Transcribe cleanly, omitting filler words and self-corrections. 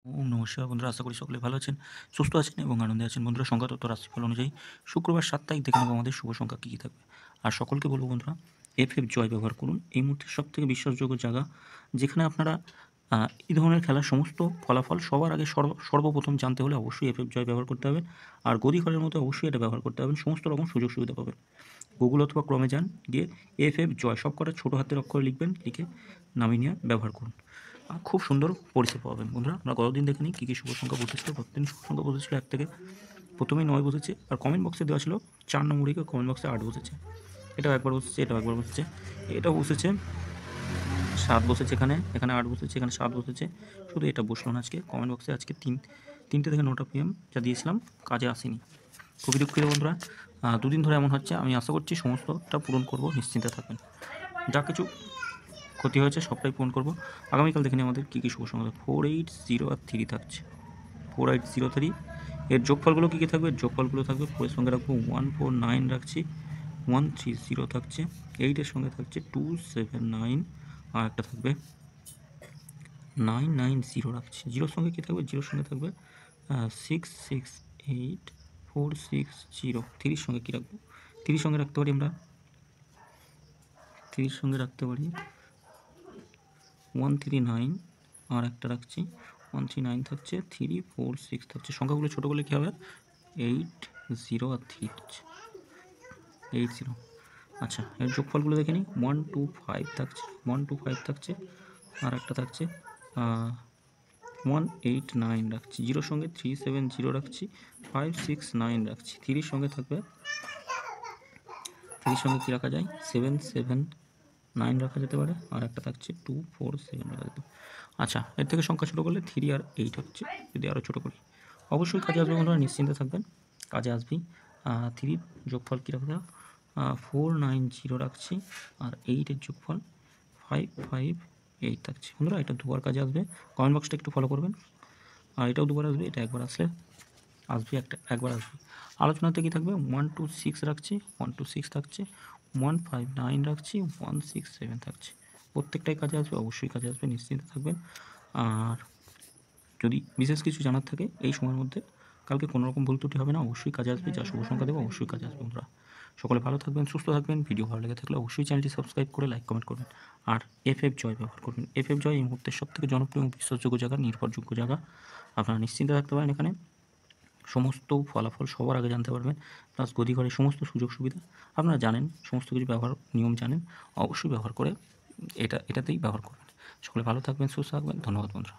নমস্কার বন্ধুরা, আশা করি সকলে ভালো আছেন, সুস্থ আছেন এবং আনন্দে আছেন। বন্ধুরা, সংখ্যাতত্ত্ব রাশিফল অনুযায়ী শুক্রবার 7 তারিখ দেখে নেব আমাদের শুভ সংখ্যা কী কী থাকবে। আর সকলকে বলবো বন্ধুরা, এফ জয় ব্যবহার করুন। এই মুহূর্তে সবথেকে বিশ্বাসযোগ্য জায়গা, যেখানে আপনারা এই ধরনের খেলার সমস্ত ফলাফল সবার আগে সর্বপ্রথম জানতে হলে অবশ্যই এফ জয় ব্যবহার করতে হবে। আর গদি ঘরের মতো অবশ্যই এটা ব্যবহার করতে হবে, সমস্ত রকম সুযোগ সুবিধা পাবেন। গুগল অথবা ক্রমে যান, গিয়ে জয় সব কটা ছোটো হাতের অক্ষরে লিখবেন, লিখে নামিয়ে নিয়ে ব্যবহার করুন। খুব সুন্দর পরিষেবা পাবেন। বন্ধুরা, আমরা গতদিন দেখে নিই কী কী শুভ সংখ্যা বসেছিল। গতদিন শুভ সংখ্যা বসেছিল 1 থেকে, প্রথমেই 9 বসেছে। আর কমেন্ট বক্সে দেওয়া ছিল 4 নম্বর উইকে কমেন্ট বক্সে 8 বসেছে। এটাও একবার বসেছে, এটাও একবার বসেছে, এটাও বসেছে 7 বসেছে, এখানে 8 বসেছে, এখানে 7 বসেছে। শুধু এটা বসলো না আজকে কমেন্ট বক্সে। আজকে 3টে থেকে 9টা PM যা দিয়েছিলাম কাজে আসেনি। খুবই দুঃখিত বন্ধুরা, দুদিন ধরে এমন হচ্ছে। আমি আশা করছি সমস্তটা পূরণ করব, নিশ্চিন্তে থাকবেন। যা কিছু ক্ষতি হয়েছে সবটাই পূরণ করব। আগামীকাল দেখে নিই আমাদের কী কী শুভ সংখ্যা। 4, 8, 0 আর 3 থাকছে। 4, 8, 0, 3। এর যোগফলগুলো কী কী থাকবে? যোগফলগুলো থাকবে 4 এর সঙ্গে রাখবো 1, 4, 9 রাখছি, 1, 3, 0 থাকছে। 8 এর সঙ্গে থাকছে 2, 7, 9, আর একটা থাকবে 9, 9, 0 রাখছি। 0 সঙ্গে কী থাকবে? 0 সঙ্গে থাকবে 6, 6, 8, 4, 6, 0। 3 সঙ্গে কী রাখবো? 3 সঙ্গে রাখতে পারি আমরা 1, 3, 9, আর একটা রাখছি 1, 3, 9 থাকছে, 3, 4, 6 থাকছে। সংখ্যাগুলো ছোটো করলে কী হবে? 8, 0 আর 3 হচ্ছে 8, 0। আচ্ছা, এর যোগফলগুলো দেখে নিই। 1, 2, 5 থাকছে, 1, 2, 5 থাকছে, আর একটা থাকছে 1, 8, 9 রাখছি। 0 সঙ্গে 3, 7, 0 রাখছি, 5, 6, 9 রাখছি। 3 সঙ্গে থাকবে, 3 সঙ্গে কী রাখা যায়? 7, 7, 9 রাখা যেতে পারে, আর একটা থাকছে 2, 4, 7 রাখা যেতে পারে। আচ্ছা, এর থেকে সংখ্যা ছোটো করলে 3 আর 8 হচ্ছে। যদি আরও ছোটো করি অবশ্যই কাজে আসবে বন্ধুরা, নিশ্চিন্তে থাকবেন, কাজে আসবেই। 3 যোগফল কী রাখা? 4, 9, 0 রাখছি, আর 8 যোগফল 5, 5, 8 থাকছে। বন্ধুরা, এটা দুবার কাজে আসবে। কমেন্ট বক্সটা একটু ফলো করবেন। আর এটাও দুবার আসবে, এটা একবার আসবে, একবার আসবে। আলোচনাতে কী থাকবে? 1, 2, 6 রাখছি, 1, 2, 6 থাকছে, 1, 5, 9 রাখছি, 1, 6, 7 থাকছে। প্রত্যেকটাই কাজে আসবে, অবশ্যই কাজে আসবে, নিশ্চিন্তে থাকবেন। আর যদি বিশেষ কিছু জানার থাকে এই সময়ের মধ্যে, কালকে কোনো রকম ভুল ত্রুটি হবে না, অবশ্যই কাজে আসবে। যা শুভ সংখ্যা দেবো অবশ্যই কাজে আসবে। বন্ধুরা, সকলে ভালো থাকবেন, সুস্থ থাকবেন। ভিডিও ভালো লেগে থাকলে অবশ্যই চ্যানেলটি সাবস্ক্রাইব করে লাইক কমেন্ট করবেন। আর এফ জয় ব্যবহার করবেন। এফ জয় এই মুহূর্তে সবথেকে জনপ্রিয় এবং বিশ্বাসযোগ্য জায়গা, নির্ভরযোগ্য জায়গা। আপনারা নিশ্চিন্তে থাকতে পারেন। এখানে সমস্ত ফলাফল সবার আগে জানতে পারবেন, প্লাস গদি ঘরের সমস্ত সুযোগ সুবিধা আপনারা জানেন, সমস্ত কিছু ব্যবহার নিয়ম জানেন। অবশ্যই ব্যবহার করে এটাতেই ব্যবহার করবেন। সকলে ভালো থাকবেন, সুস্থ থাকবেন। ধন্যবাদ বন্ধুরা।